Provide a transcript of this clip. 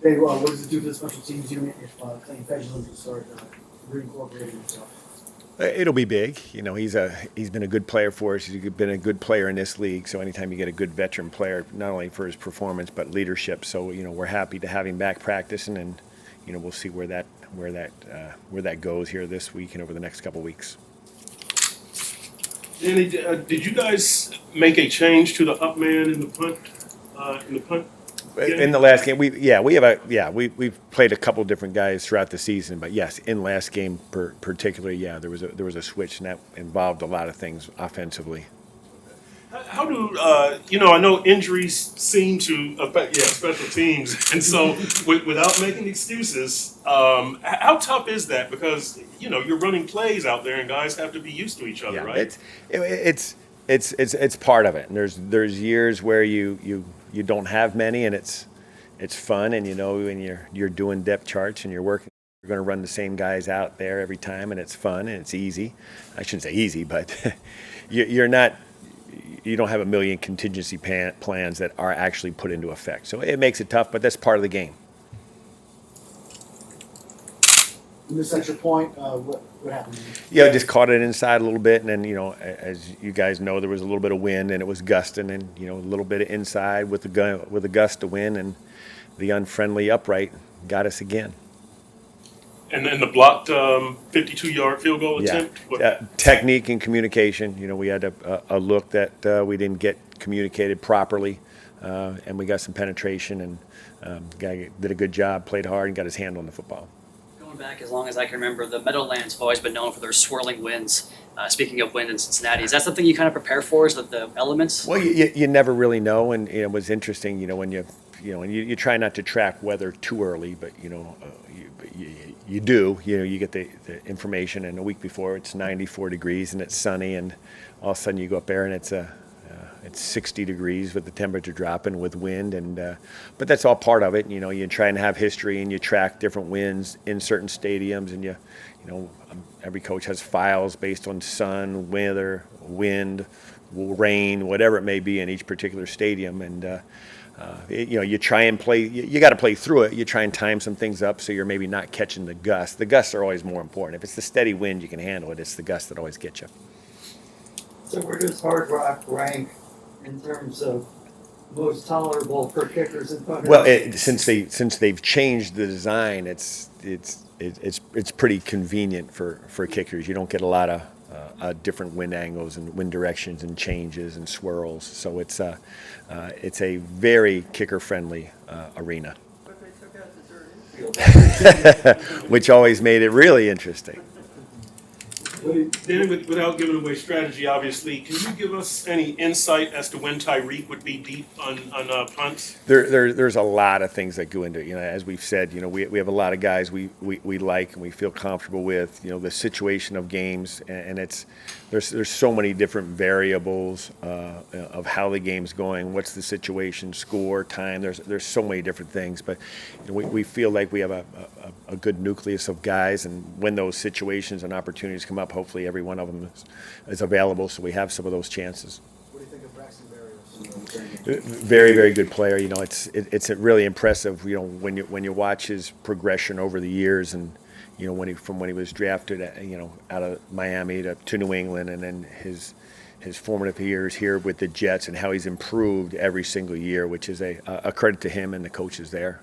Hey, well, what does it do for the special teams unit if Clayton Fedulin can start reincorporating himself? It'll be big. He's been a good player for us. He's been a good player in this league. So anytime you get a good veteran player, not only for his performance but leadership. So we're happy to have him back practicing, and we'll see where that goes here this week and over the next couple of weeks. Danny, did you guys make a change to the up man in the punt? In the last game, we've played a couple different guys throughout the season, but yes, in last game particularly, there was a switch, and that involved a lot of things offensively. How do I know injuries seem to affect special teams, and so without making excuses, how tough is that? Because you're running plays out there, and guys have to be used to each other, right? It's part of it, and there's years where you don't have many, and it's fun, and when you're doing depth charts and you're working, you're going to run the same guys out there every time, and it's fun and it's easy. I shouldn't say easy, but you don't have a million contingency plans that are actually put into effect. So it makes it tough, but that's part of the game. In this extra point, what happened? Just caught it inside a little bit, and then as you guys know, there was a little bit of wind, and it was gusting, and a little bit of inside with a gust of wind, and the unfriendly upright got us again. And then the blocked 52-yard field goal attempt? Technique and communication. We had a look that we didn't get communicated properly, and we got some penetration, and the guy did a good job, played hard, and got his hand on the football. Going back as long as I can remember, the Meadowlands have always been known for their swirling winds. Speaking of wind in Cincinnati, is that something you kind of prepare for, is that the elements? Well, you never really know, and it was interesting, when you try not to track weather too early, but you do. You get the information, and a week before it's 94 degrees and it's sunny, and all of a sudden you go up there and it's 60 degrees with the temperature dropping with wind, and but that's all part of it. You try and have history, and you track different winds in certain stadiums, and every coach has files based on sun, weather, wind, rain, whatever it may be in each particular stadium, and you try and play. You got to play through it. You try and time some things up so you're maybe not catching the gusts. The gusts are always more important. If it's the steady wind, you can handle it. It's the gusts that always get you. So where does Hard Rock rank in terms of most tolerable for kickers and punters? Well, since they've changed the design, it's pretty convenient for kickers. You don't get a lot of different wind angles and wind directions and changes and swirls. So it's a very kicker-friendly arena, But they took out the third infield. which always made it really interesting. Then, without giving away strategy, obviously, can you give us any insight as to when Tyreek would be deep on punts? There's a lot of things that go into it. As we've said, we have a lot of guys we like and we feel comfortable with. The situation of games, and there's so many different variables of how the game's going. What's the situation, score, time? There's so many different things, but we feel like we have a good nucleus of guys, and when those situations and opportunities come up, hopefully every one of them is available, so we have some of those chances. What do you think of Braxton Berrios? Very, very good player. It's really impressive. When you watch his progression over the years, and from when he was drafted, out of Miami to New England, and then his formative years here with the Jets, and how he's improved every single year, which is a credit to him and the coaches there.